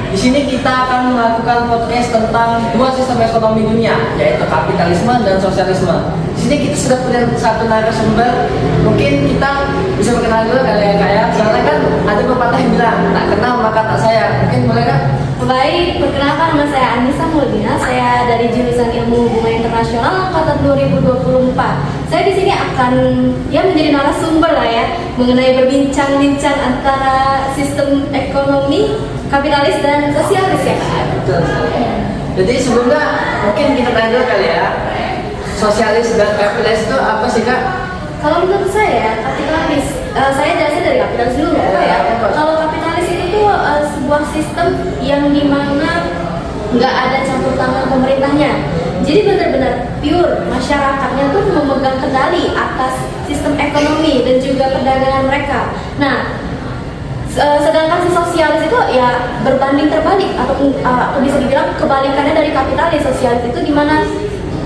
Di sini kita akan melakukan podcast tentang dua sistem ekonomi dunia, yaitu kapitalisme dan sosialisme. Di sini kita sudah punya satu narasumber. Mungkin kita bisa berkenalan dulu kali ya, kayak soalnya kan ada pepatah yang bilang tak kenal maka tak sayang. Mungkin boleh kan? Baik, perkenalkan nama saya Anissa Mulbina. Saya dari jurusan Ilmu Hubungan Internasional angkatan 2024. Saya di sini akan menjadi narasumber lah ya, mengenai berbincang-bincang antara sistem ekonomi kapitalis dan sosialis ya. Betul. Jadi sebelumnya mungkin kita tanya dulu kali ya, sosialis dan kapitalis itu apa sih Kak? Kalau menurut saya kapitalis, saya jelasin dari kapitalis dulu ya. Kalau kapitalis itu tuh sebuah sistem yang dimana nggak ada campur tangan pemerintahnya. Jadi benar-benar pure masyarakatnya tuh memegang kendali atas sistem ekonomi dan juga perdagangan mereka. Nah, sedangkan si sosialis itu ya berbanding terbalik atau bisa dibilang kebalikannya dari kapitalis. Sosialis itu dimana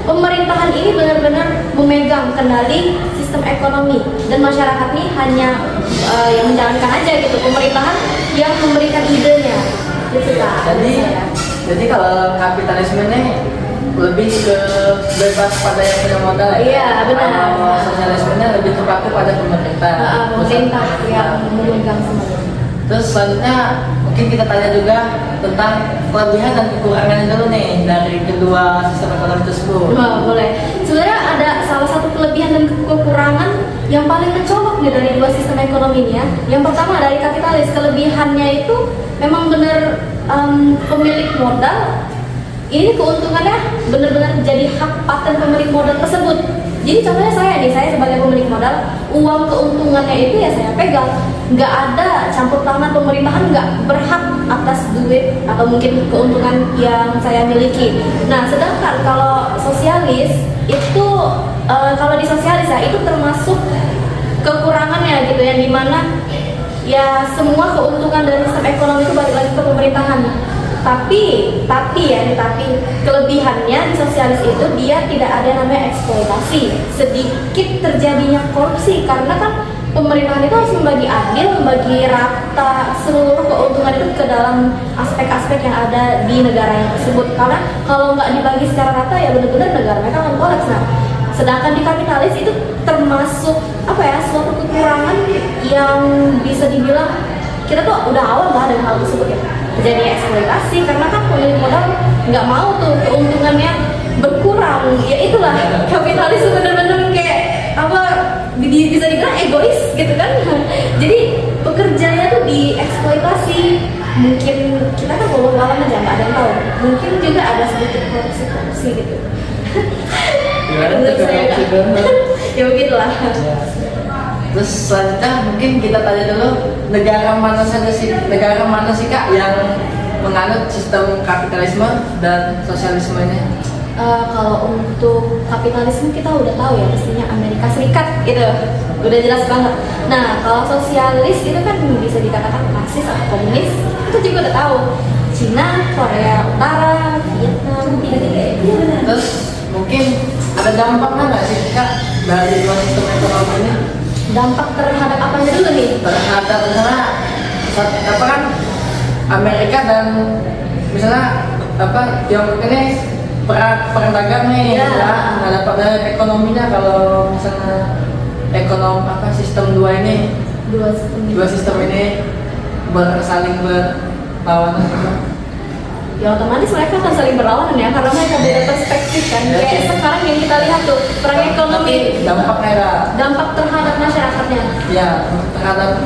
pemerintahan ini benar-benar memegang kendali sistem ekonomi dan masyarakat ini hanya yang menjalankan aja gitu, pemerintahan yang memberikan idenya gitu kan. Jadi kalau kapitalisme ini lebih ke bebas pada yang punya modal ya? Iya benar. Kalau sosialismenya lebih terpaku pada pemerintah. Pemerintah yang memegang semuanya. Terus selanjutnya mungkin kita tanya juga tentang kelebihan dan kekurangannya dulu nih dari kedua sistem ekonomi tersebut. Boleh. Sebenarnya ada salah satu kelebihan dan kekurangan yang paling mencolok nih dari dua sistem ekonomi ini ya. Yang pertama dari kapitalis, kelebihannya itu memang benar pemilik modal ini keuntungannya benar-benar jadi hak paten pemilik modal tersebut. Jadi contohnya saya sebagai pemilik modal, uang keuntungannya itu ya saya pegang. Nggak ada campur tangan pemerintahan, nggak berhak atas duit atau mungkin keuntungan yang saya miliki. Nah, sedangkan kalau sosialis itu, kalau di sosialis ya itu termasuk kekurangannya gitu ya, dimana ya semua keuntungan dari sistem ekonomi itu balik lagi ke pemerintahan. Tapi kelebihannya di sosialis itu dia tidak ada namanya eksploitasi, sedikit terjadinya korupsi karena kan pemerintahan itu harus membagi adil, membagi rata seluruh keuntungan itu ke dalam aspek-aspek yang ada di negara tersebut. Karena kalau nggak dibagi secara rata ya benar-benar negara mereka akan kolaps. Nah, sedangkan di kapitalis itu termasuk suatu kekurangan yang bisa dibilang kita tuh udah awam lah dengan hal tersebut ya. Jadi eksploitasi karena kan pemilik modal nggak mau tuh keuntungannya berkurang. Ya itulah kapitalis benar-benar kayak bisa dibilang egois gitu kan. Jadi pekerjanya tuh dieksploitasi. Mungkin kita kan walau aja nggak ada yang tahu. Mungkin juga ada sedikit korupsi gitu. Menurut saya ya begitulah. Terus selanjutnya mungkin kita tanya dulu negara mana sih Kak yang menganut sistem kapitalisme dan sosialisme ini? Kalau untuk kapitalisme kita udah tahu ya pastinya Amerika Serikat gitu, udah jelas banget. Nah kalau sosialis itu kan bisa dikatakan Marxis atau komunis, itu juga udah tahu. Cina, Korea Utara, Vietnam, Terus mungkin ada dampaknya nggak sih Kak dari dua sistem ekonomi ini? Dampak terhadap apa dulu nih? Terhadap misalnya kan Amerika dan misalnya Tiongkok ini perang dagang nih ya. Nggak dapat dari ekonominya kalau misalnya sistem dua sistem ini saling berlawanan. Ya otomatis mereka akan saling berlawanan ya karena mereka beda perspektif kan. Kayak sekarang yang kita lihat tuh perang ekonomi, dampak terhadap masyarakatnya. Ya, terhadap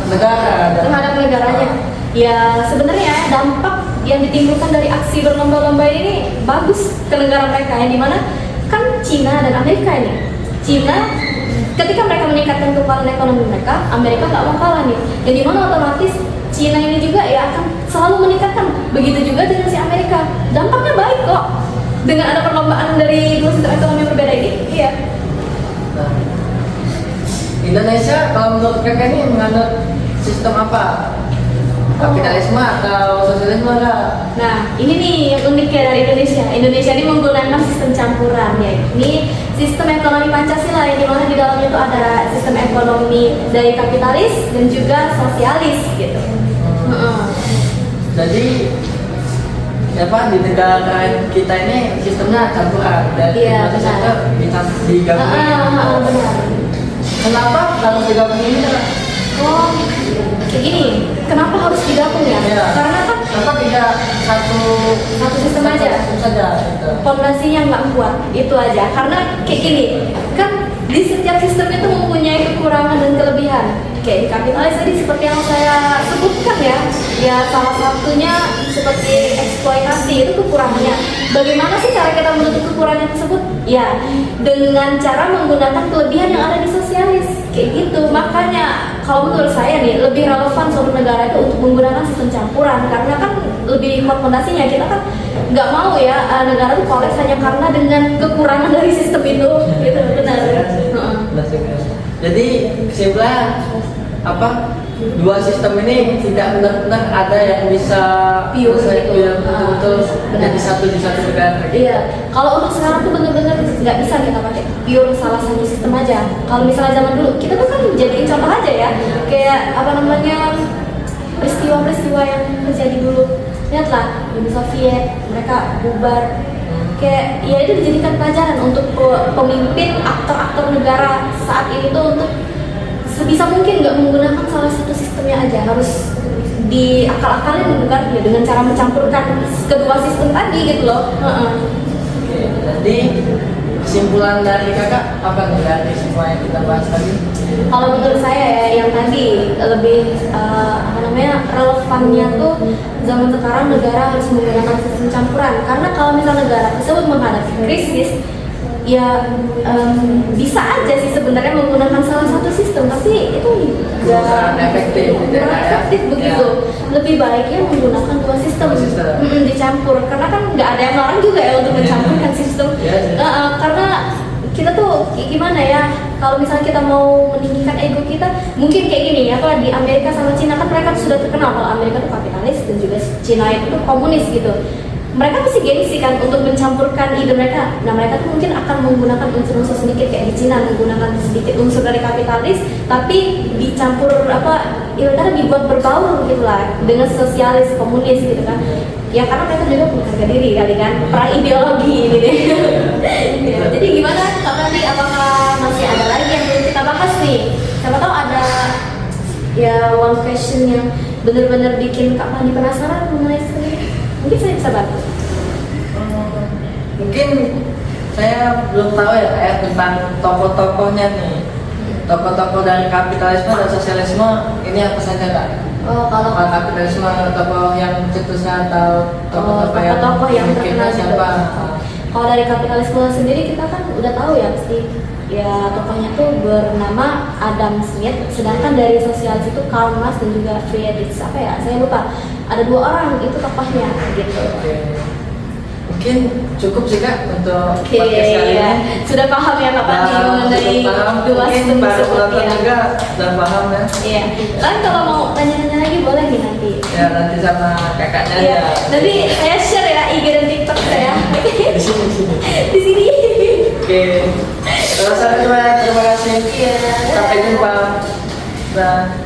negaranya. Ya sebenarnya dampak yang ditimbulkan dari aksi berlomba-lomba ini bagus ke negara mereka ya, dimana kan Cina dan Amerika ini. Cina ketika mereka meningkatkan kekuatan ekonomi mereka, Amerika nggak mau kalah nih. Yang dimana otomatis Cina ini juga ya akan selalu meningkatkan. Begitu juga dengan si Amerika. Dampaknya baik kok. Dengan ada perlombaan dari dua sistem ekonomi berbeda ini, iya. Nah, Indonesia kalau menurut kakak ini menganut sistem apa? Kapitalisme atau sosialisme Kak? Nah, ini nih yang unik ya dari Indonesia. Indonesia ini menggunakan sistem campuran ya. Ini sistem ekonomi Pancasila yang dimana di dalamnya itu ada sistem ekonomi dari kapitalis dan juga sosialis gitu. Dan Jadi di negara kita ini sistemnya campuran dari Iya, dua benar. sistem digabungin. Benar. Kenapa harus digabungin? Oh, kayak gini. Kenapa harus digabung ya? Iya. Karena kan Kenapa tidak satu sistem aja. sistem saja gitu. Fondasinya nggak kuat, itu aja. Karena kayak gini, kan di setiap sistem itu mempunyai kekurangan dan kelebihan. Kayak di kapitalis tadi seperti yang saya sebutkan ya salah satunya seperti eksploitasi, itu kekurangannya. Bagaimana sih cara kita menutup kekurangan tersebut? Ya dengan cara menggunakan kelebihan yang ada di sosialis, kayak gitu. Makanya kalau menurut saya nih lebih relevan suatu negara itu untuk menggunakan sistem campuran, karena kan lebih kuat fondasinya. Kita kan nggak mau ya negara itu kolaps hanya karena dengan kekurangan dari sistem itu, gitu. Benar. Jadi kesimpulannya dua sistem ini tidak benar-benar ada yang bisa Pure gitu. betul-betul menjadi satu di satu negara. Iya, kalau untuk sekarang tuh bener-bener nggak bisa kita pakai pure salah satu sistem aja. Kalau misalnya zaman dulu, kita tuh kan jadiin contoh aja ya, kayak peristiwa-peristiwa yang terjadi dulu. Lihatlah, Uni Soviet, mereka bubar. Kayak ya itu dijadikan pelajaran untuk pemimpin aktor-aktor negara saat ini tuh untuk sebisa mungkin nggak menggunakan salah satu sistemnya aja, harus diakal-akalin bukan ya dengan cara mencampurkan kedua sistem tadi gitu loh. Oke, jadi kesimpulan dari kakak apa nih dari semua yang kita bahas tadi? Kalau menurut saya ya yang tadi lebih relevannya tuh zaman sekarang negara harus menggunakan sistem campuran, karena kalau misal negara tersebut menghadapi krisis ya bisa aja sih sebenarnya menggunakan salah satu sistem, tapi itu Kurang efektif, kurang efektif begitu. Lebih baiknya menggunakan dua sistem, dicampur, karena kan nggak ada yang larang juga ya untuk mencampurkan sistem. Karena kita tuh gimana ya, kalau misalnya kita mau meninggikan ego kita, mungkin kayak gini ya, di Amerika sama Cina kan mereka sudah terkenal kalau Amerika itu kapitalis dan juga Cina itu komunis gitu. Mereka pasti gengsi kan untuk mencampurkan ide mereka. Nah mereka tuh mungkin akan menggunakan unsur-unsur sedikit kayak di Cina, menggunakan sedikit unsur dari kapitalis, tapi dicampur karena dibuat berbaur gitu lah dengan sosialis komunis gitu kan. Ya karena mereka juga punya harga diri kali kan, perang ideologi ini deh. Ya, jadi gimana Kak Fandi, apakah masih ada lagi yang belum kita bahas nih? Siapa tahu ada ya one question yang benar-benar bikin Kak Fandi penasaran mengenai ini. Mungkin saya bisa bantu. Mungkin saya belum tahu ya tentang tokoh-tokohnya nih. Tokoh-tokoh dari kapitalisme dan sosialisme ini apa saja Kak? Oh, kalau kapitalisme tokoh yang cetusnya atau tokoh yang terkenal siapa? Kalau dari kapitalisme sendiri kita kan udah tahu ya pasti ya tokohnya tuh bernama Adam Smith, sedangkan dari sosialis itu Karl Marx dan juga Friedrich saya lupa, ada dua orang itu tokohnya gitu. Mungkin cukup sih Kak untuk podcast kali ini. Sudah paham ya Kak Fandi mengenai dua sistem tersebut ya. Juga sudah paham ya. Iya. Kan kalau mau tanya-tanya lagi boleh nih nanti. Ya nanti sama kakaknya Iya. ya. Nanti saya share ya IG dan TikTok saya. Di sini. Di sini. Oke. Terima kasih. Iya. Sampai jumpa. Nah.